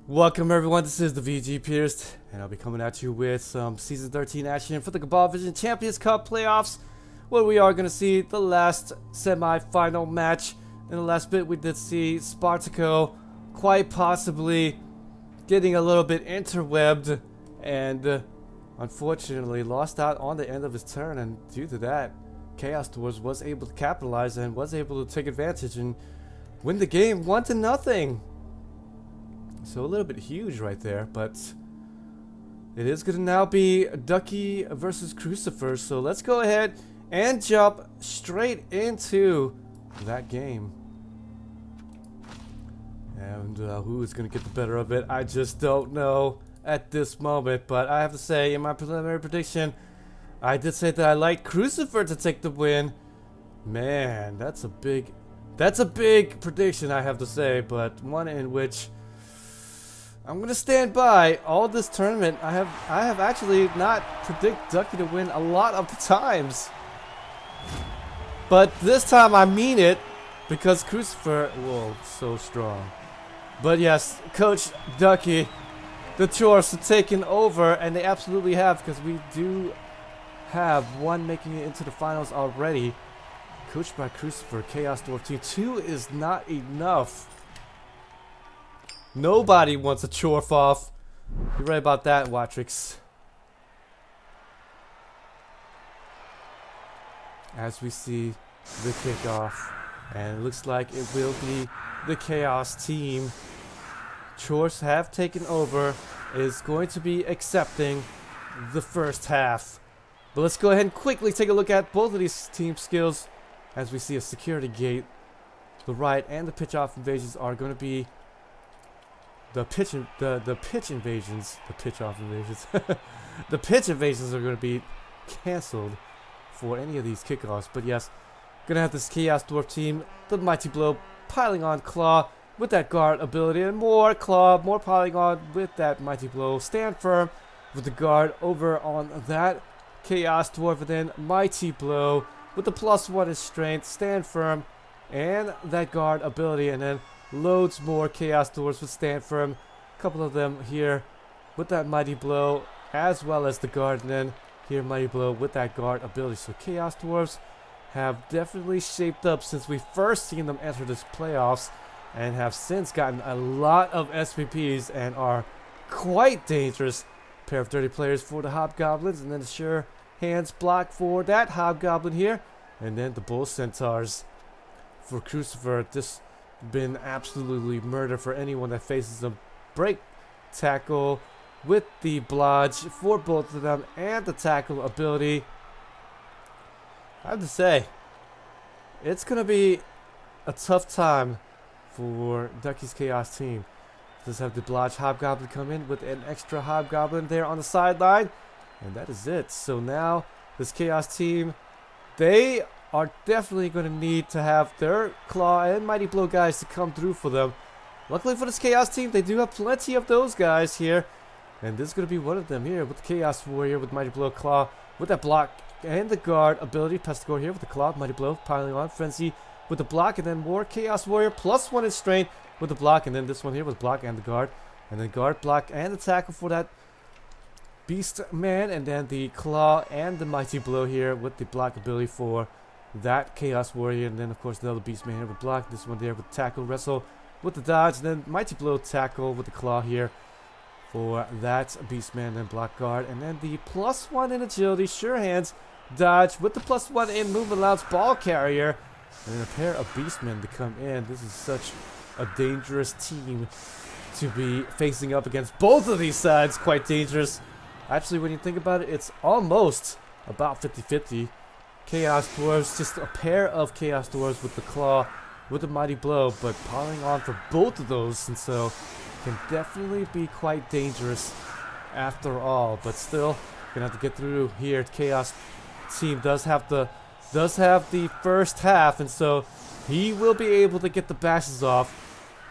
Welcome everyone, this is the VG Pierced, and I'll be coming at you with some Season 13 action for the Cabal Vision Champions Cup playoffs, where we are going to see the last semi-final match. In the last bit we did see Spartaco quite possibly getting a little bit interwebbed and unfortunately lost out on the end of his turn, and due to that, Chaos Dwarves was able to capitalize and was able to take advantage and win the game 1-0. So a little bit huge right there, but it is going to now be Ducke versus Crucifer. So let's go ahead and jump straight into that game. And who is going to get the better of it, I just don't know at this moment. But I have to say, in my preliminary prediction, I did say that I liked Crucifer to take the win. Man, that's a big prediction, I have to say, but one in which I'm gonna stand by all this tournament. I have actually not predict Ducke to win a lot of the times, but this time I mean it, because Crucifer, whoa, so strong. But yes, Coach Ducke, the Chorfs have taken over, and they absolutely have, because we do have one making it into the finals already. Coached by Crucifer, Chaos Dwarf Team 2 is not enough. Nobody wants a Chorf off. You're right about that, Watrix. As we see the kickoff, and it looks like it will be the Chaos team. Chorfs have taken over. Is going to be accepting the first half. But let's go ahead and quickly take a look at both of these team skills. As we see a security gate, the right and the pitch off invasions are going to be the pitch invasions are going to be cancelled for any of these kickoffs. But yes, gonna have this Chaos Dwarf team, the Mighty Blow piling on Claw with that guard ability, and more Claw, more piling on with that Mighty Blow. Stand firm with the guard over on that Chaos Dwarf, and then Mighty Blow with the +1 in strength. Stand firm and that guard ability, and then loads more Chaos Dwarves with stand firm. A couple of them here with that Mighty Blow, as well as the guard, and then here Mighty Blow with that guard ability. So Chaos Dwarves have definitely shaped up since we first seen them enter this playoffs, and have since gotten a lot of SVPs and are quite dangerous. Pair of dirty players for the Hobgoblins, and then the sure hands block for that Hobgoblin here, and then the Bull Centaurs for Crucifer. This been absolutely murder for anyone that faces them. Break tackle with the blodge for both of them, and the tackle ability. I have to say, it's gonna be a tough time for Ducke's Chaos team. Let's have the blodge Hobgoblin come in with an extra Hobgoblin there on the sideline, and that is it. So now this Chaos team, they are definitely going to need to have their Claw and Mighty Blow guys to come through for them. Luckily for this Chaos team, they do have plenty of those guys here, and this is going to be one of them here with the Chaos Warrior with Mighty Blow Claw with that block and the guard ability. Pestigore here with the Claw, Mighty Blow piling on, Frenzy with the block, and then more Chaos Warrior +1 in strength with the block, and then this one here with block and the guard, and then guard, block, and the tackle for that Beast Man, and then the Claw and the Mighty Blow here with the block ability for that Chaos Warrior, and then of course the other Beast Man here with block, this one there with tackle, wrestle with the dodge, and then Mighty Blow tackle with the Claw here for that Beast Man, and then block guard, and then the +1 in agility, sure hands, dodge with the +1 in movement allowance, ball carrier, and then a pair of Beast Men to come in. This is such a dangerous team to be facing up against. Both of these sides quite dangerous. Actually, when you think about it, it's almost about 50-50. Chaos Dwarves, just a pair of Chaos Dwarves with the Claw, with the Mighty Blow, but piling on for both of those, and so can definitely be quite dangerous after all. But still, gonna have to get through here. Chaos team does have the first half, and so he will be able to get the bashes off.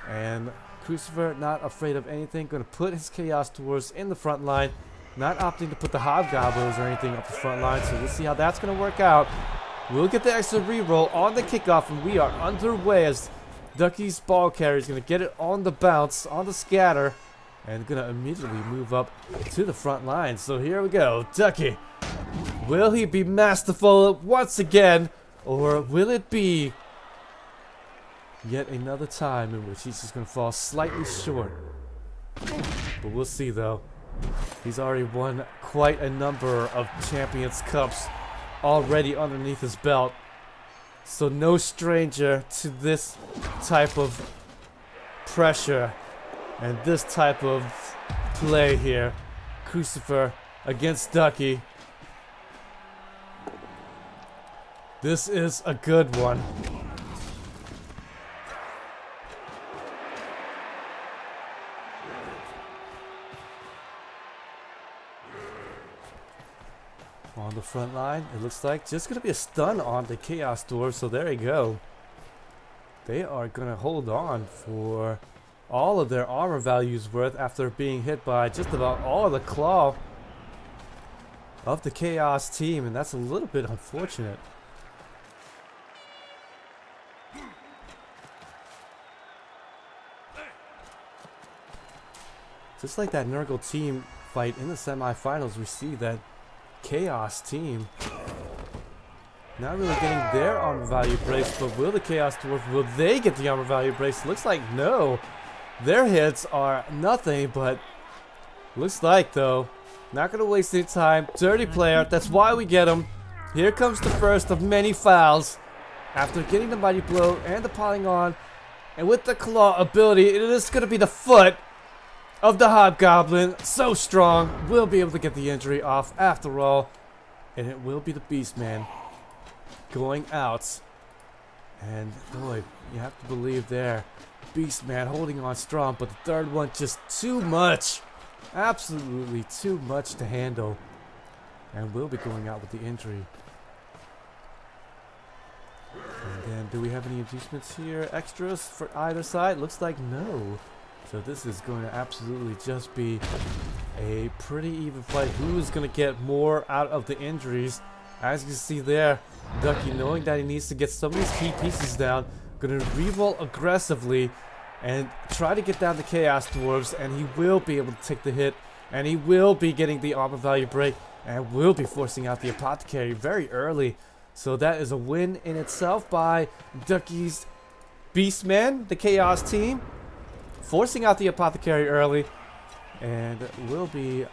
And Crucifer not afraid of anything, gonna put his Chaos Dwarves in the front line. Not opting to put the Hobgoblins or anything up the front line, so we'll see how that's going to work out. We'll get the extra reroll on the kickoff, and we are underway as Ducke's ball carrier is going to get it on the bounce, on the scatter, and gonna immediately move up to the front line. So here we go, Ducke. Will he be masterful once again, or will it be yet another time in which he's just gonna fall slightly short? But we'll see though. He's already won quite a number of Champions Cups already underneath his belt. So no stranger to this type of pressure and this type of play here. Crucifer against Ducke. This is a good one. On the front line, it looks like just gonna be a stun on the Chaos Dwarf, so there you go. They are gonna hold on for all of their armor values worth after being hit by just about all of the claw of the Chaos team, and that's a little bit unfortunate. Just like that Nurgle team fight in the semifinals, we see that Chaos team not really getting their armor value breaks, but will the Chaos Dwarf, will they get the armor value breaks? Looks like no. Their hits are nothing, but looks like though, not gonna waste any time. Dirty player, that's why we get him. Here comes the first of many fouls. After getting the mighty blow and the piling on, and with the claw ability, it is gonna be the foot of the Hobgoblin. So strong, will be able to get the injury off after all, and it will be the Beastman going out. And boy, you have to believe there, Beastman holding on strong, but the third one just too much, absolutely too much to handle, and will be going out with the injury. And then, do we have any inducements here, extras for either side? Looks like no. So this is going to absolutely just be a pretty even fight. Who is going to get more out of the injuries? As you can see there, Ducke, knowing that he needs to get some of these key pieces down, going to reroll aggressively and try to get down the Chaos Dwarves, and he will be able to take the hit, and he will be getting the armor value break, and will be forcing out the Apothecary very early. So that is a win in itself by Ducke's Beastmen, the Chaos team, forcing out the Apothecary early, and will be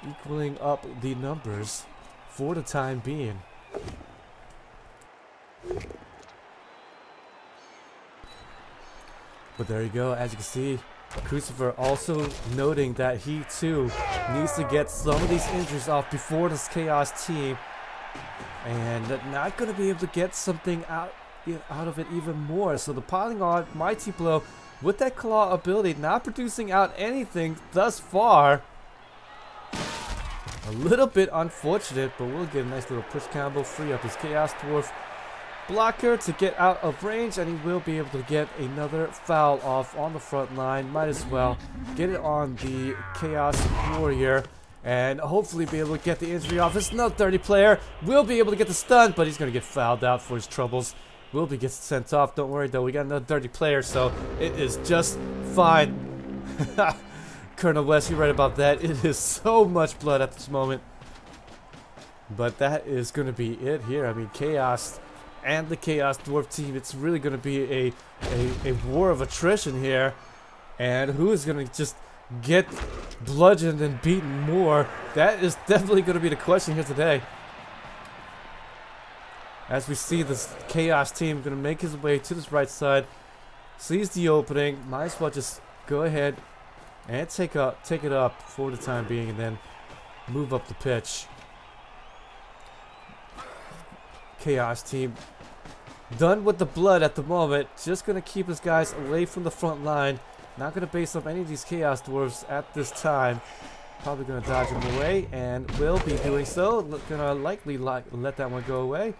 equaling up the numbers for the time being. But there you go, as you can see, Crucifer also noting that he too needs to get some of these injuries off before this Chaos team, and not going to be able to get something out of it even more. So the piling on mighty blow with that claw ability, not producing out anything thus far. A little bit unfortunate, but we'll get a nice little push combo, free up his Chaos Dwarf blocker to get out of range, and he will be able to get another foul off on the front line. Might as well get it on the Chaos Warrior and hopefully be able to get the injury off. It's another 30 player, will be able to get the stun, but he's going to get fouled out for his troubles. Will be gets sent off. Don't worry though, we got another 30 player, so it is just fine. Colonel West, you're right about that. It is so much blood at this moment. But that is going to be it here. I mean, Chaos and the Chaos Dwarf team, it's really going to be a war of attrition here. And who is going to just get bludgeoned and beaten more? That is definitely going to be the question here today. As we see this Chaos team going to make his way to this right side, sees the opening, might as well just go ahead and take it up for the time being, and then move up the pitch. Chaos team done with the blood at the moment, just going to keep his guys away from the front line. Not going to base up any of these Chaos Dwarves at this time. Probably going to dodge him away, and will be doing so. Going to likely let that one go away.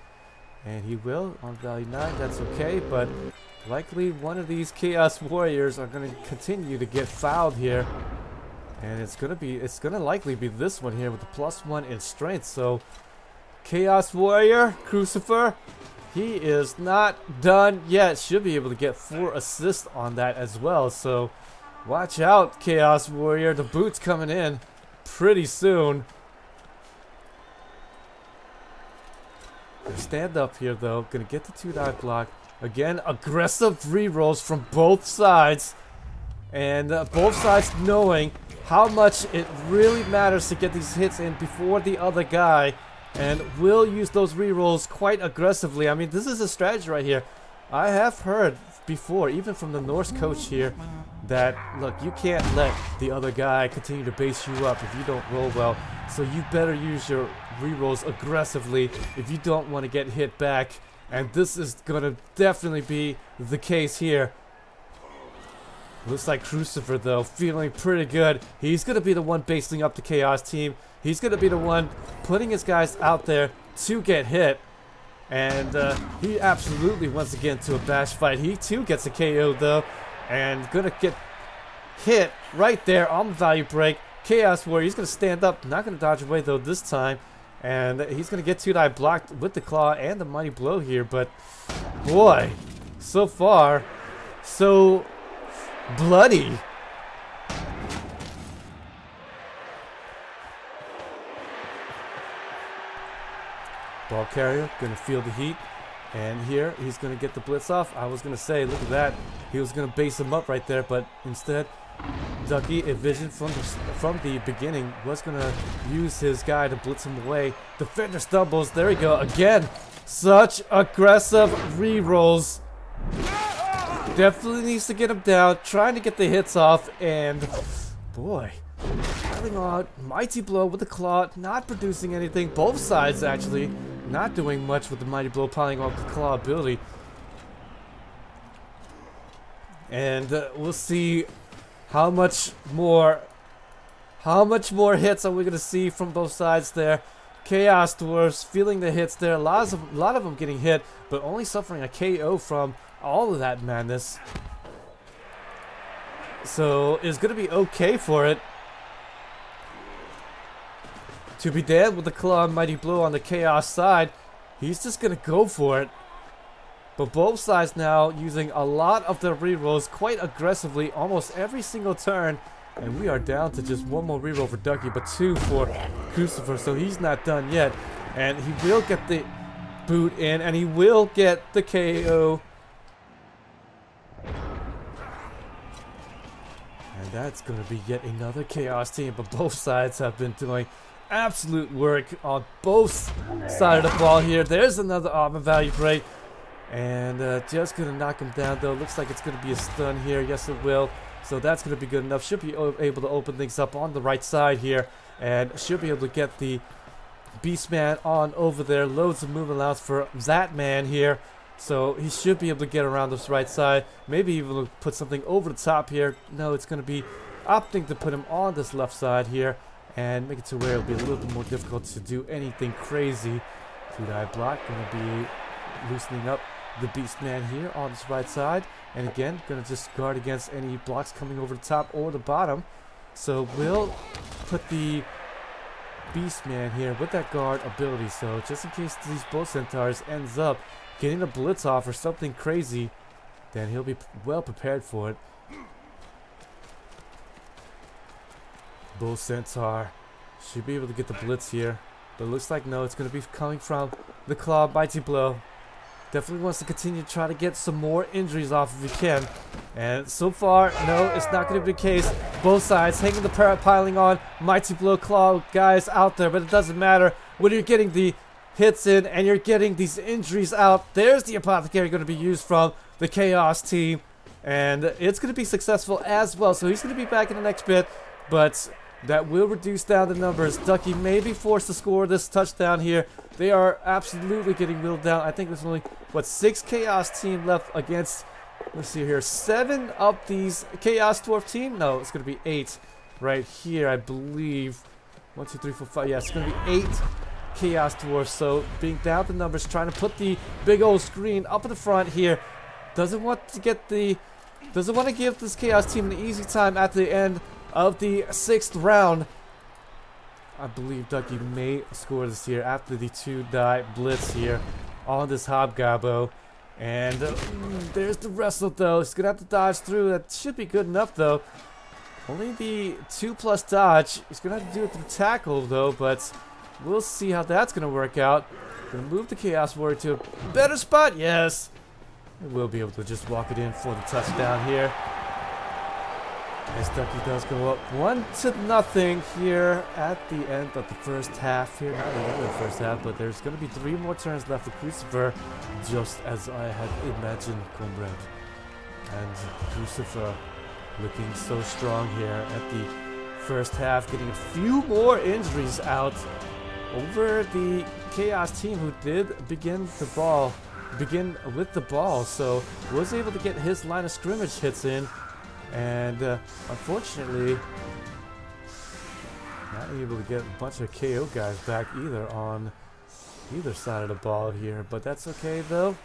And he will on value 9, that's okay, but likely one of these Chaos Warriors are going to continue to get fouled here. And it's going to likely be this one here with the +1 in strength. So Chaos Warrior, Crucifer, he is not done yet. Should be able to get 4 assists on that as well. So Watch out, Chaos Warrior. The boot's coming in pretty soon. Gonna stand up here though. Gonna get the 2-die block. Again, aggressive rerolls from both sides. And both sides knowing how much it really matters to get these hits in before the other guy. And will use those rerolls quite aggressively. I mean, this is a strategy right here. I have heard before, even from the Norse coach here, that, look, you can't let the other guy continue to base you up if you don't roll well. So you better use your rerolls aggressively if you don't want to get hit back. And this is going to definitely be the case here. Looks like Crucifer, though, feeling pretty good. He's going to be the one basing up the Chaos team. He's going to be the one putting his guys out there to get hit. And he absolutely, once again, to a bash fight. He, too, gets a KO, though. And going to get hit right there on the value break. Chaos Warrior, he's going to stand up. Not going to dodge away, though, this time. And he's going to get 2-die blocked with the claw and the mighty blow here. But, boy, so far, so bloody. Ball carrier gonna feel the heat, and here he's gonna get the blitz off. I was gonna say, look at that, he was gonna base him up right there, but instead Ducke, a vision from the beginning, was gonna use his guy to blitz him away. Defender stumbles. There we go again. Such aggressive re-rolls. Definitely needs to get him down, trying to get the hits off, and boy, piling on, mighty blow with the claw, not producing anything. Both sides actually not doing much with the mighty blow, piling on the claw ability. And we'll see how much more hits are we gonna see from both sides there. Chaos Dwarfs feeling the hits there. A lot of them getting hit, but only suffering a KO from all of that madness. So it's gonna be okay for it. To be damned with the claw and mighty blow on the Chaos side. He's just gonna go for it. But both sides now using a lot of their rerolls quite aggressively almost every single turn. And we are down to just one more reroll for Ducke, but 2 for Crucifer, so he's not done yet. And he will get the boot in, and he will get the KO. And that's going to be yet another Chaos team, but both sides have been doing absolute work on both sides of the ball here. There's another armor value break. And just going to knock him down, though. Looks like it's going to be a stun here. Yes, it will. So that's going to be good enough. Should be able to open things up on the right side here. And should be able to get the Beastman on over there. Loads of move allowance for that man here. So he should be able to get around this right side. Maybe even put something over the top here. No, it's going to be opting to put him on this left side here. And make it to where it'll be a little bit more difficult to do anything crazy. 2-die block. Going to be loosening up the Beastman here on this right side. And again, gonna just guard against any blocks coming over the top or the bottom. So we'll put the Beastman here with that guard ability. So just in case these Bull Centaurs ends up getting a blitz off or something crazy, then he'll be well prepared for it. Bull Centaur should be able to get the blitz here. But it looks like no, it's gonna be coming from the claw mighty blow. Definitely wants to continue to try to get some more injuries off if he can. And so far, no, it's not going to be the case. Both sides hanging the parrot, piling on. Mighty blow claw guys out there, but it doesn't matter. When you're getting the hits in and you're getting these injuries out, there's the apothecary going to be used from the Chaos team. And it's going to be successful as well. So he's going to be back in the next bit, but that will reduce down the numbers. Ducke may be forced to score this touchdown here. They are absolutely getting whittled down. I think there's only, what, 6 Chaos team left against, let's see here, 7 of these Chaos Dwarf team? No, it's going to be 8 right here, I believe. 1, 2, 3, 4, 5. Yeah, it's going to be 8 Chaos Dwarfs. So being down the numbers, trying to put the big old screen up in the front here. Doesn't want to give this Chaos team an easy time at the end of the 6th round. I believe Ducke may score this here after the 2-die blitz here on this Hobgobbo. And there's the wrestle though. He's gonna have to dodge through. That should be good enough though. Only the 2+ dodge. He's going to have to do it through tackle, though, but we'll see how that's going to work out. Going to move the Chaos Warrior to a better spot. Yes. We'll be able to just walk it in for the touchdown here. As Ducke does go up 1-0 here at the end of the first half here. Not the end of the first half, but there's going to be 3 more turns left for Crucifer, just as I had imagined, comrade. And Crucifer looking so strong here at the first half, getting a few more injuries out over the Chaos team, who did begin with the ball, so was able to get his line of scrimmage hits in. And unfortunately, not able to get a bunch of KO guys back either on either side of the ball here. But that's okay though.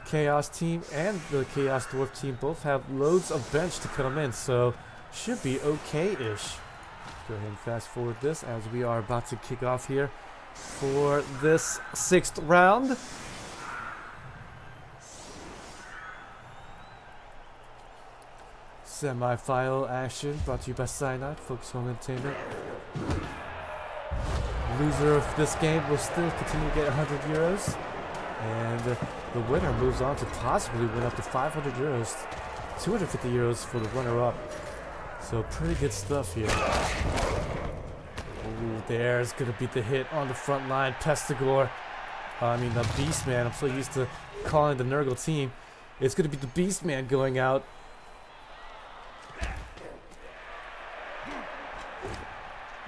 Chaos team and the Chaos Dwarf team both have loads of bench to come in, so should be okay-ish. Go ahead and fast forward this as we are about to kick off here for this 6th round. Semifinal action brought to you by Cyanide, Focus Home Entertainment. Loser of this game will still continue to get 100 euros. And the winner moves on to possibly win up to 500 euros. 250 euros for the runner-up. So pretty good stuff here. Ooh, there's going to be the hit on the front line. Pestigore. I mean, the Beastman. I'm so used to calling the Nurgle team. It's going to be the Beastman going out.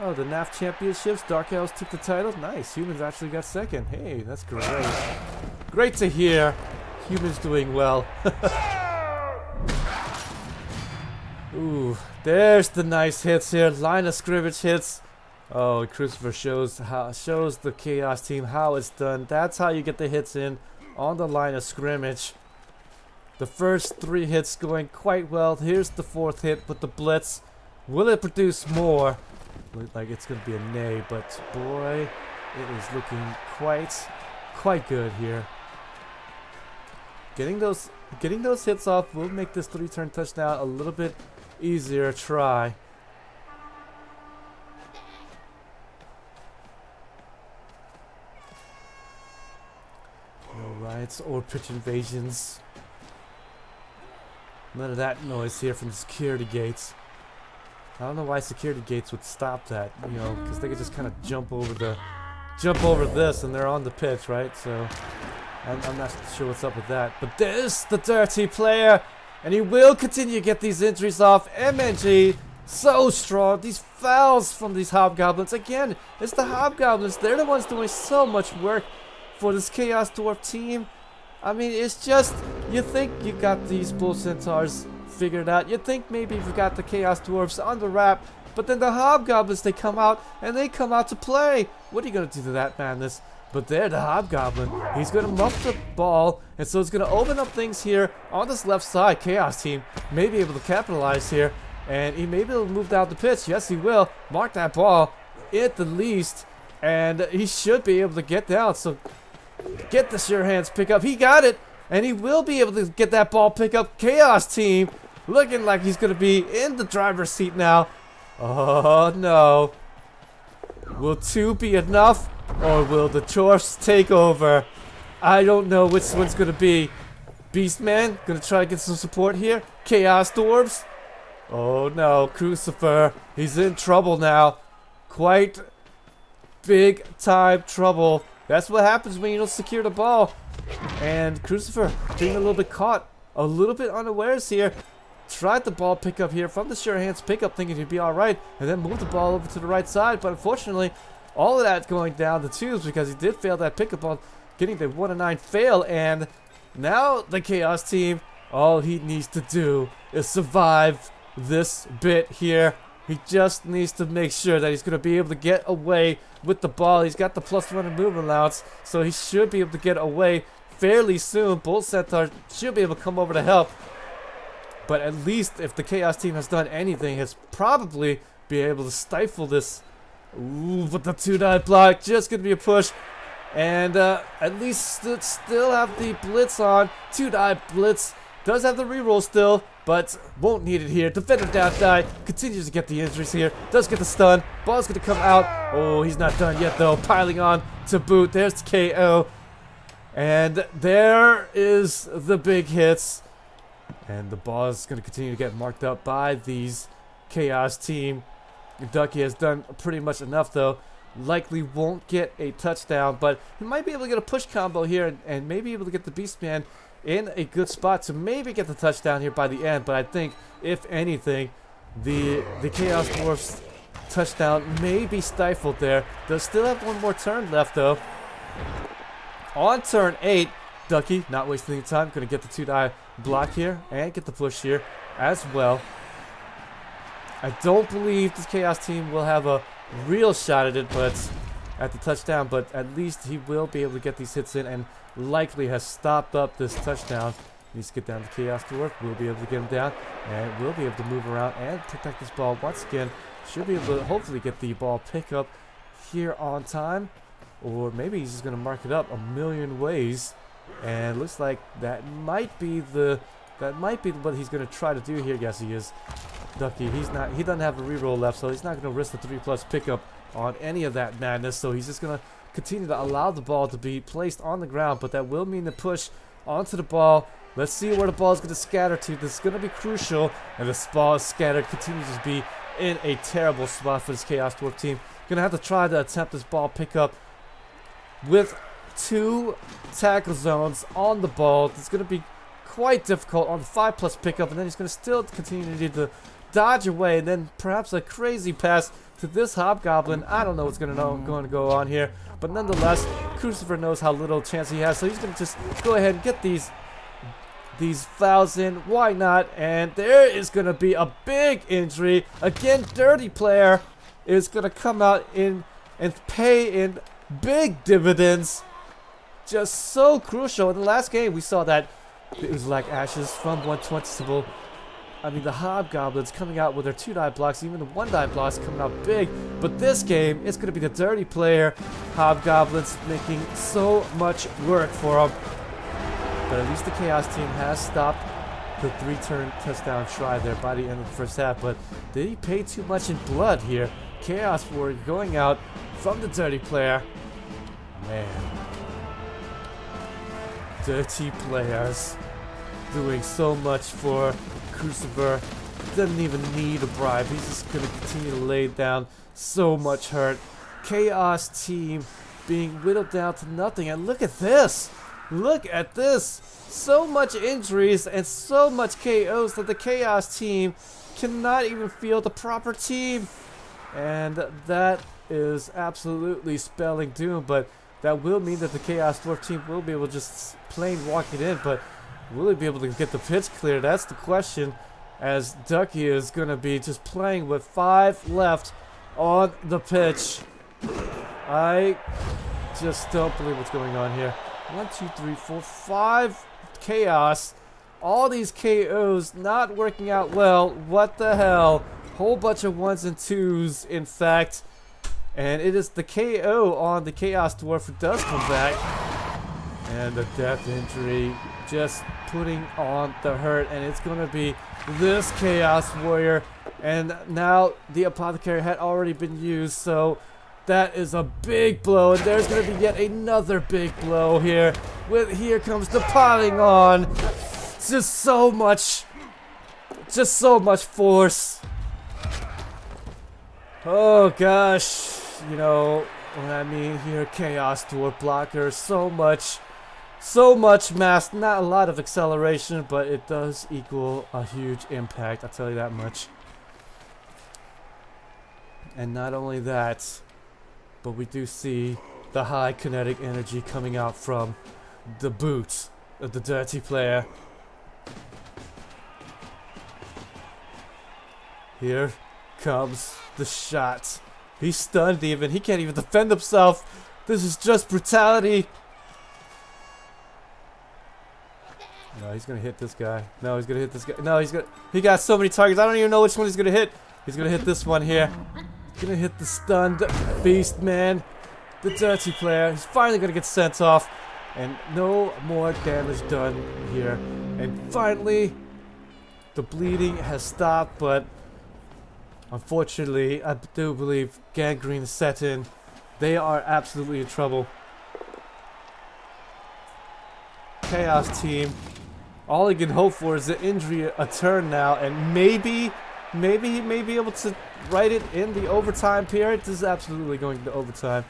Oh, the NAF Championships, Dark Elves took the title. Nice, Humans actually got 2nd. Hey, that's great. Great to hear. Humans doing well. Ooh, there's the nice hits here. Line of scrimmage hits. Oh, Crucifer shows the Chaos team how it's done. That's how you get the hits in on the line of scrimmage. The first 3 hits going quite well. Here's the 4th hit with the blitz. Will it produce more? Look like it's going to be a nay, but boy, it is looking quite good here. Getting those hits off will make this 3-turn touchdown a little bit easier to try. No riots or pitch invasions. None of that noise here from the security gates. I don't know why security gates would stop that, you know, because they could just kind of jump over this and they're on the pitch, right? So I'm not sure what's up with that. But there's the dirty player, and he will continue to get these injuries off. MNG, so strong. These fouls from these Hobgoblins. Again, it's the Hobgoblins. They're the ones doing so much work for this Chaos Dwarf team. I mean, it's just, you think you got these Bull Centaurs figured out. You think maybe you've got the Chaos Dwarves on the wrap, but then the Hobgoblins, they come out to play. What are you going to do to that madness? But there, the Hobgoblin, he's going to muff the ball, and so it's going to open up things here on this left side. Chaos team may be able to capitalize here, and he may be able to move down the pitch. Yes, he will. Mark that ball at the least, and he should be able to get down. So get the sure hands pick up. He got it, and he will be able to get that ball pick up. Chaos team looking like he's going to be in the driver's seat now. Oh, no. Will 2 be enough, or will the Chorfs take over? I don't know which one's going to be. Beastman going to try to get some support here. Chaos Dwarves. Oh, no. Crucifer. He's in trouble now. Quite big time trouble. That's what happens when you don't secure the ball. And Crucifer being a little bit caught, a little bit unawares here. Tried the ball pickup here from the sure hands pickup, thinking he'd be alright, and then moved the ball over to the right side. But unfortunately, all of that's going down the tubes because he did fail that pickup on getting the 1-9 fail. And now the Chaos team, all he needs to do is survive this bit here. He just needs to make sure that he's going to be able to get away with the ball. He's got the +1 in movement allowance, so he should be able to get away fairly soon. Bull Centaur should be able to come over to help. But at least if the Chaos team has done anything, it's probably be able to stifle this. Ooh, but the 2-9 block, just going to be a push. And at least still have the blitz on. 2-9 blitz Does have the reroll still, but won't need it here. Defender down die. Continues to get the injuries here. Does get the stun. Ball's going to come out. Oh, he's not done yet, though. Piling on to boot. There's the KO. And there is the big hits. And the ball is going to continue to get marked up by these Chaos team. Ducke has done pretty much enough, though. Likely won't get a touchdown, but he might be able to get a push combo here and maybe able to get the Beastman in a good spot to maybe get the touchdown here by the end. But I think, if anything, the Chaos Dwarf's touchdown may be stifled there. Does still have one more turn left, though. On turn 8, Ducke, not wasting any time, going to get the 2-die block here and get the push here as well. I don't believe this Chaos team will have a real shot at it, but at the touchdown, but at least he will be able to get these hits in and likely has stopped up this touchdown. Needs to get down to Chaos Dwarf. We'll be able to get him down and we'll be able to move around and protect this ball once again. Should be able to hopefully get the ball pick up here on time, or maybe he's just going to mark it up a million ways. And looks like that might be what he's going to try to do here. Yes, he is. Ducke, he doesn't have a reroll left, so he's not going to risk the 3+ pickup on any of that madness. So he's just going to continue to allow the ball to be placed on the ground, but that will mean the push onto the ball. Let's see where the ball is going to scatter to. This is going to be crucial, and this ball is scattered, continues to be in a terrible spot for this Chaos Dwarf team. Going to have to try to attempt this ball pickup with 2 tackle zones on the ball. It's going to be quite difficult on the 5+ pickup, and then he's going to still continue to need to dodge away, and then perhaps a crazy pass to this Hobgoblin. I don't know what's going to go on here, but nonetheless, Crucifer knows how little chance he has, so he's going to just go ahead and get these fouls in. Why not? And there is going to be a big injury. Again, Dirty Player is going to come out in and pay in big dividends. Just so crucial. In the last game, we saw that it was like ashes from 120. I mean, the Hobgoblins coming out with their 2-die blocks, even the 1-die blocks coming out big. But this game, it's going to be the Dirty Player Hobgoblins making so much work for them. But at least the Chaos team has stopped the 3-turn touchdown try there by the end of the first half. But did he pay too much in blood here? Chaos Warrior going out from the Dirty Player. Man. Dirty Players doing so much for Crucifer. Doesn't even need a bribe. He's just going to continue to lay down so much hurt. Chaos team being whittled down to nothing. And look at this. Look at this. So much injuries and so much KOs that the Chaos team cannot even field the proper team. And that is absolutely spelling doom. But that will mean that the Chaos Dwarf team will be able to just plain walk it in. But will he be able to get the pitch clear? That's the question, as Ducke is going to be just playing with 5 left on the pitch. I just don't believe what's going on here. 1, 2, 3, 4, 5 Chaos. All these KOs not working out well. What the hell? Whole bunch of 1s and 2s, in fact. And it is the KO on the Chaos Dwarf who does come back. And the death injury just putting on the hurt. And it's going to be this Chaos Warrior. And now the Apothecary had already been used. So that is a big blow. And there's going to be yet another big blow here. Here comes the piling on. Just so much force. Oh gosh. You know what I mean here, Chaos Dwarf blocker, so much mass, not a lot of acceleration, but it does equal a huge impact, I'll tell you that much. And not only that, but we do see the high kinetic energy coming out from the boots of the Dirty Player. Here comes the shot. He's stunned even. He can't even defend himself. This is just brutality. No, he's going to hit this guy. No, he's going to hit this guy. No, he got so many targets. I don't even know which one he's going to hit. He's going to hit this one here. He's going to hit the stunned beast, man. The Dirty Player. He's finally going to get sent off. And no more damage done here And finally, the bleeding has stopped, but unfortunately, I do believe gangrene is set in. They are absolutely in trouble. Chaos team, all he can hope for is the injury a turn now, and maybe he may be able to write it in the overtime period. This is absolutely going to overtime.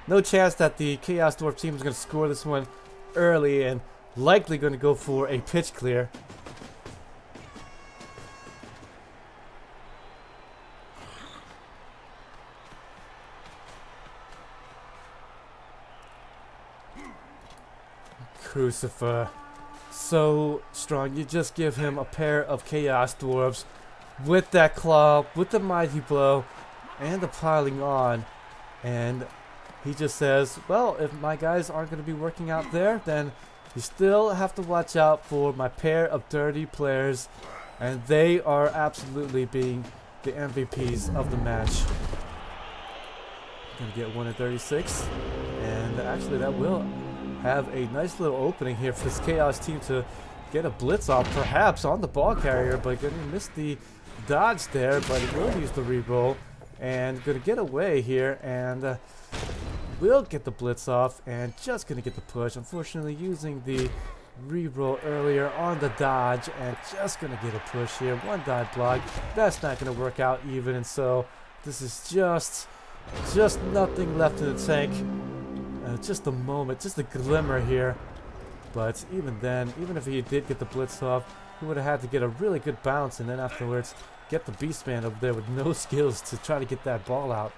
No chance that the Chaos Dwarf team is going to score this one early, and likely going to go for a pitch clear. Crucifer, so strong. You just give him a pair of Chaos Dwarves with that claw, with the mighty blow, and the piling on, and he just says, well, if my guys aren't going to be working out there, then you still have to watch out for my pair of dirty players, and they are absolutely being the MVPs of the match. Gonna get 1 in 36, and actually that will have a nice little opening here for this Chaos team to get a blitz off, perhaps on the ball carrier, but gonna miss the dodge there, but it will use the reroll, and gonna get away here, and will get the blitz off, and just gonna get the push. Unfortunately, using the reroll earlier on the dodge, and just gonna get a push here. One dive block, that's not gonna work out even, and so this is just nothing left in the tank. Just a moment, just a glimmer here, but even then, even if he did get the blitz off, he would have had to get a really good bounce, and then afterwards get the Beastman over there with no skills to try to get that ball out.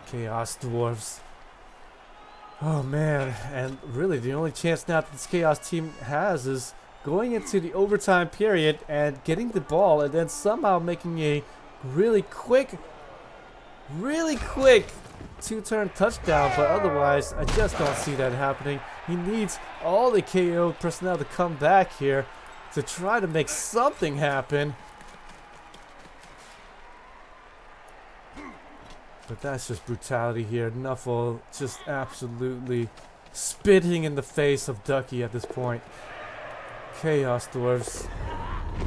Chaos Dwarves. Oh man, and really the only chance now that this Chaos team has is going into the overtime period and getting the ball, and then somehow making a really quick two-turn touchdown, but otherwise I just don't see that happening. He needs all the KO personnel to come back here to try to make something happen. But that's just brutality here. Nuffle just absolutely spitting in the face of Ducke at this point. Chaos Dwarves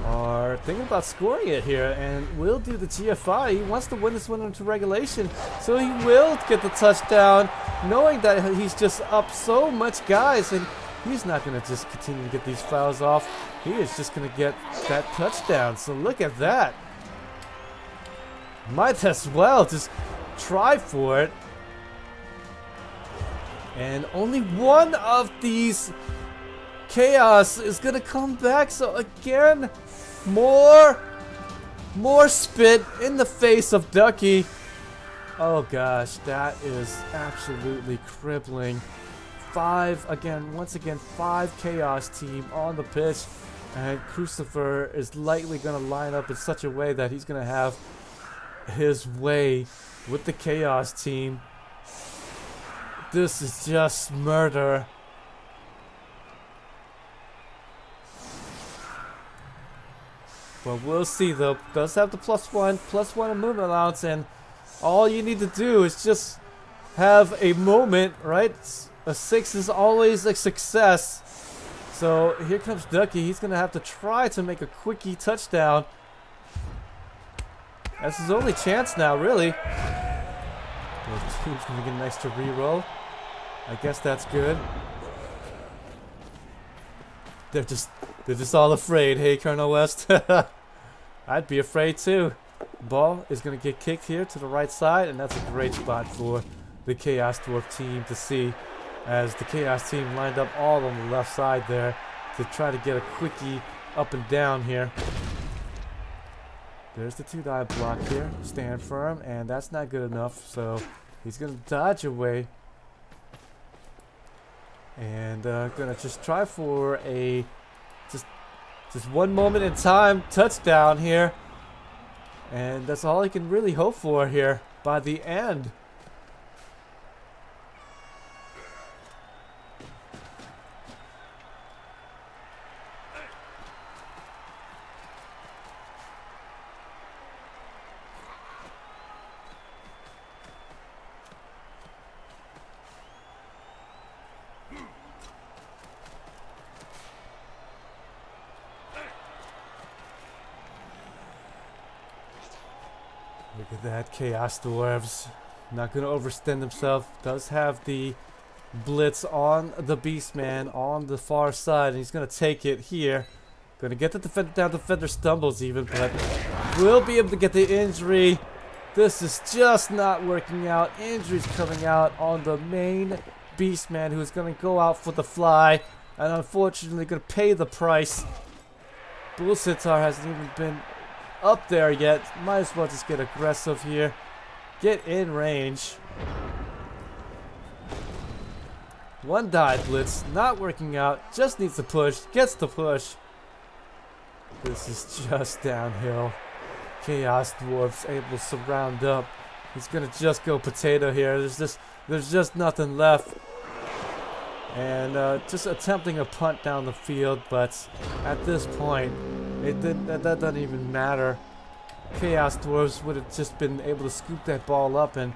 are thinking about scoring it here, and will do the GFI. He wants to win this one into regulation, so he will get the touchdown, knowing that he's just up so much, guys, and he's not going to just continue to get these fouls off. He is just going to get that touchdown. So look at that. Might as well just try for it. And only one of these Chaos is gonna come back, so again, more spit in the face of Ducke. Oh gosh, that is absolutely crippling. Once again, 5 Chaos team on the pitch, and Crucifer is likely gonna line up in such a way that he's gonna have his way with the Chaos team. This is just murder. Well, we'll see though. Does have the +1 in movement allowance, and all you need to do is just have a moment, right? A 6 is always a success. So here comes Ducke. He's gonna have to try to make a quickie touchdown. That's his only chance now, really. The team's gonna get an extra reroll. I guess that's good. They're just all afraid. Hey, Colonel West. I'd be afraid too. Ball is going to get kicked here to the right side, and that's a great spot for the Chaos Dwarf team to see, as the Chaos team lined up all on the left side there to try to get a quickie up and down here. There's the 2-dive block here. Stand firm, and that's not good enough, so he's going to dodge away. And gonna just try for a just one moment in time touchdown here, and that's all he can really hope for here by the end. Look at that, Chaos Dwarves. Not going to overextend himself. Does have the blitz on the Beastman on the far side, and he's going to take it here. Going to get the defender down. Defender stumbles even, but will be able to get the injury. This is just not working out. Injuries coming out on the main Beastman, who is going to go out for the fly, and unfortunately going to pay the price. Bull Sitar hasn't even been up there yet. Might as well just get aggressive here. Get in range. One die blitz, not working out. Just needs to push. Gets the push. This is just downhill. Chaos Dwarfs able to surround up. He's gonna just go potato here. There's just nothing left. And just attempting a punt down the field, but at this point, that doesn't even matter. Chaos Dwarves would have just been able to scoop that ball up and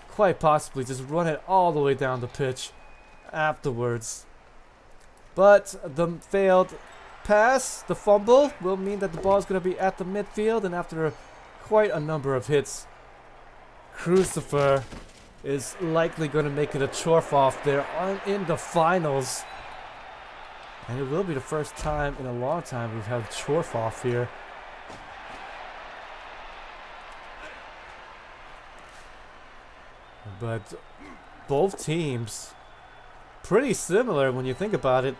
quite possibly just run it all the way down the pitch afterwards. But the failed pass, the fumble, will mean that the ball is going to be at the midfield, and after quite a number of hits, Crucifer is likely going to make it a Chorf off there in the finals. And it will be the first time in a long time we've had Chorf off here. But both teams pretty similar when you think about it.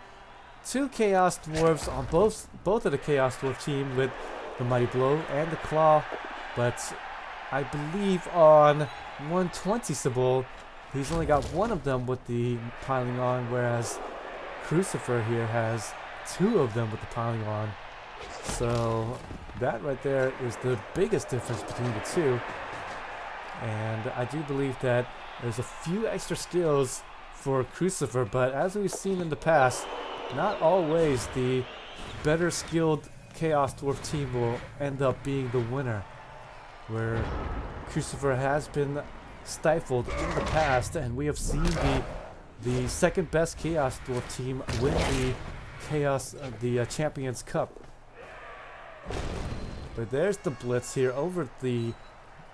Two Chaos Dwarves on both of the Chaos Dwarf team with the Mighty Blow and the Claw, but I believe on 120 Sybil, he's only got one of them with the piling on, whereas Crucifer here has two of them with the piling on. So that right there is the biggest difference between the two. And I do believe that there's a few extra skills for Crucifer, but as we've seen in the past, not always the better skilled Chaos Dwarf team will end up being the winner, where Crucifer has been stifled in the past, and we have seen the second best Chaos Dwarf team win the Champions Cup. But there's the blitz here over the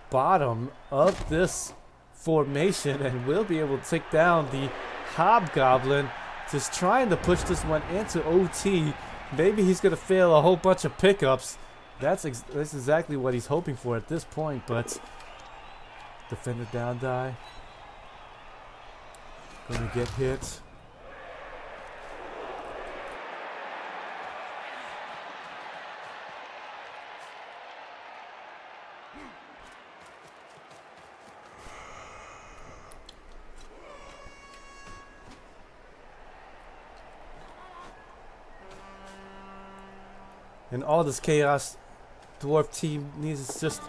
bottom of this formation, and we'll be able to take down the Hobgoblin. Just trying to push this one into OT. Maybe he's going to fail a whole bunch of pickups. That's exactly what he's hoping for at this point, but defender down die. Going to get hit. And all this Chaos Dwarf team needs is just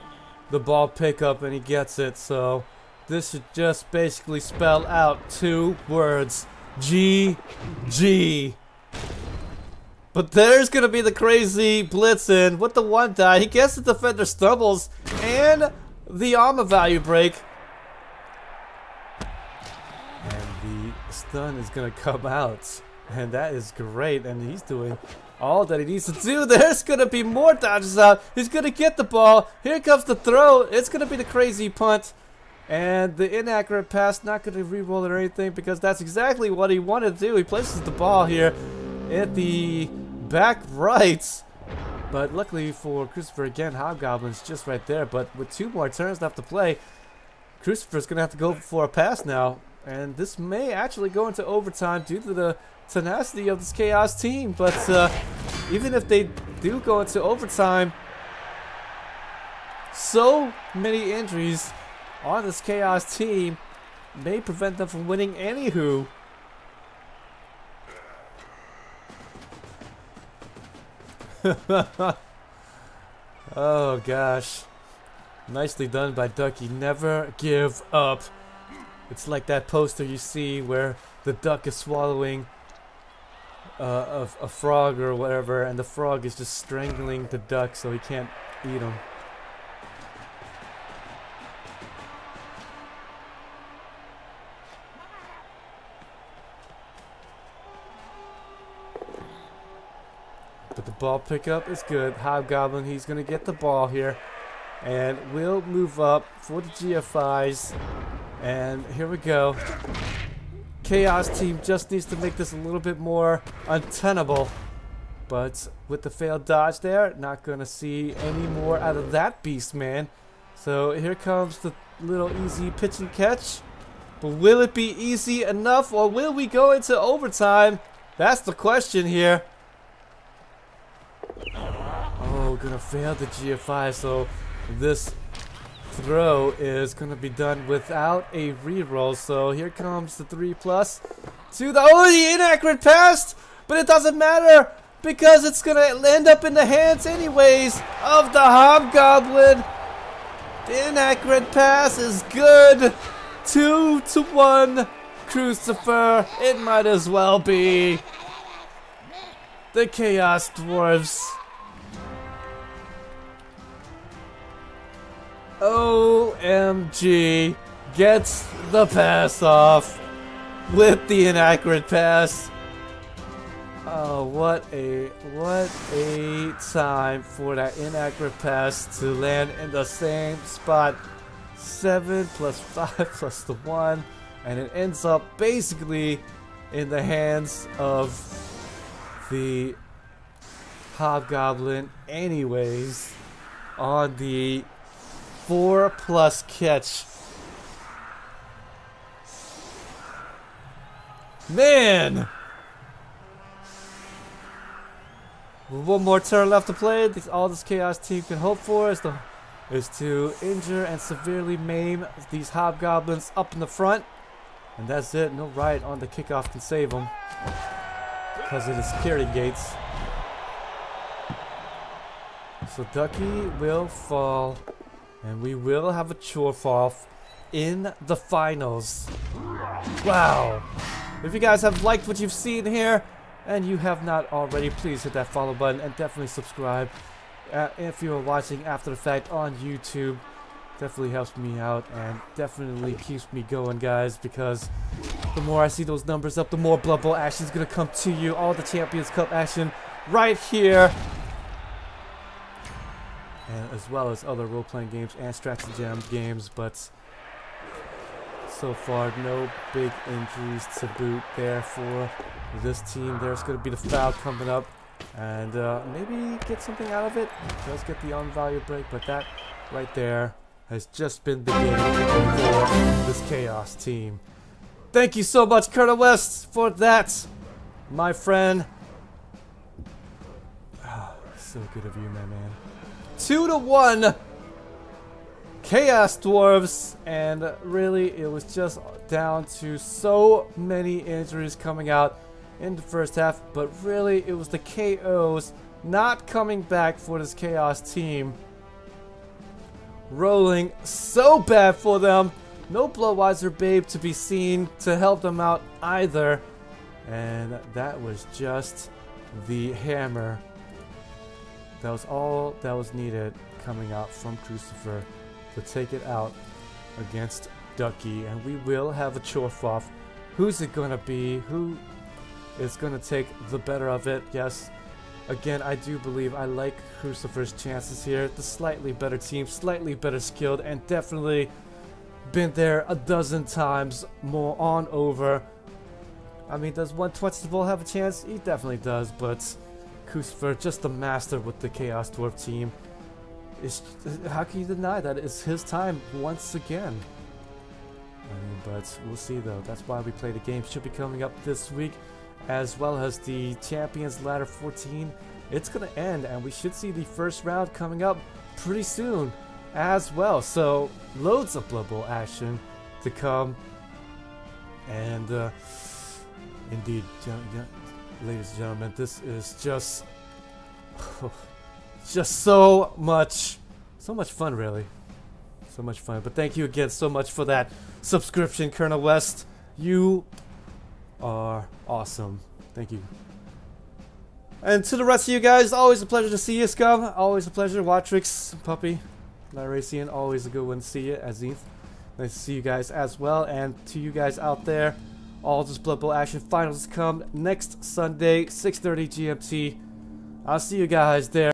the ball pickup, and he gets it. So this should just basically spell out two words: GG. But there's gonna be the crazy blitzing with the one die. He gets the defender stumbles and the armor value break. And the stun is gonna come out. And that is great. And he's doing all that he needs to do. There's going to be more dodges out. He's going to get the ball. Here comes the throw. It's going to be the crazy punt. And the inaccurate pass, not going to re-roll it or anything, because that's exactly what he wanted to do. He places the ball here at the back right. But luckily for Crucifer, again, Hobgoblin's just right there. But with two more turns left to play, Crucifer's going to have to go for a pass now. And this may actually go into overtime due to the tenacity of this Chaos team. But even if they do go into overtime, so many injuries on this Chaos team may prevent them from winning anywho. Oh gosh. Nicely done by Ducke. Never give up. It's like that poster you see where the duck is swallowing a frog or whatever, and the frog is just strangling the duck so he can't eat him. But the ball pickup is good. Hobgoblin, he's going to get the ball here. And we'll move up for the GFIs. And here we go. Chaos team just needs to make this a little bit more untenable. But with the failed dodge there, not going to see any more out of that beast, man. So here comes the little easy pitch and catch. But will it be easy enough, or will we go into overtime? That's the question here. Oh, gonna fail the GFI, so this throw is gonna be done without a reroll. So here comes the 3+ to the the inaccurate pass, but it doesn't matter because it's gonna end up in the hands anyways of the Hobgoblin. The inaccurate pass is good. 2-1 Crucifer. It might as well be. The Chaos Dwarves. OMG gets the pass off with the inaccurate pass. Oh, what a time for that inaccurate pass to land in the same spot. 7 + 5 + the 1, and it ends up basically in the hands of the Hobgoblin anyways on the 4+ catch. Man! One more turn left to play. All this Chaos team can hope for is to injure and severely maim these Hobgoblins up in the front. And that's it. No right on the kickoff can save them because of the security gates. So Ducke will fall, and we will have a Chorf off in the finals. Wow. If you guys have liked what you've seen here, and you have not already, please hit that follow button and definitely subscribe. If you're watching after the fact on YouTube, definitely helps me out and definitely keeps me going, guys, because the more I see those numbers up, the more Blood Bowl action is going to come to you. All the Champions Cup action right here, and as well as other role-playing games and stratagem games. But so far, no big injuries to boot there for this team. There's going to be the foul coming up, and maybe get something out of it. Does get the on-value break, but that right there has just been the game for this Chaos team. Thank you so much, Colonel West, for that, my friend. Oh, so good of you, my man. 2-1 Chaos Dwarves, and really it was just down to so many injuries coming out in the first half, but really it was the KOs not coming back for this Chaos team. Rolling so bad for them. No Bloodwiser Babe to be seen to help them out either. And that was just the hammer. That was all that was needed coming out from Crucifer to take it out against Ducke. And we will have a Chorf off. Who's it gonna be? Who is gonna take the better of it? Yes. Again, I do believe I like Crucifer's chances here. The slightly better team, slightly better skilled, and definitely been there a dozen times more on over. I mean, does 120 have a chance? He definitely does, but Crucifer, just the master with the Chaos Dwarf team. How can you deny that? It's his time once again. I mean, but we'll see though. That's why we play the game. Should be coming up this week, as well as the Champions Ladder 14. It's gonna end, and we should see the first round coming up pretty soon as well. So loads of Blood Bowl action to come, and indeed, ladies and gentlemen, this is just so much fun, really. So much fun. But thank you again so much for that subscription, Colonel West. You are awesome. Thank you. And to the rest of you guys, always a pleasure to see you, Scum. Always a pleasure. Watrix, Puppy, Lyracian, always a good one to see you. Azinth, nice to see you guys as well. And to you guys out there, all this Blood Bowl action finals come next Sunday, 6:30 GMT. I'll see you guys there.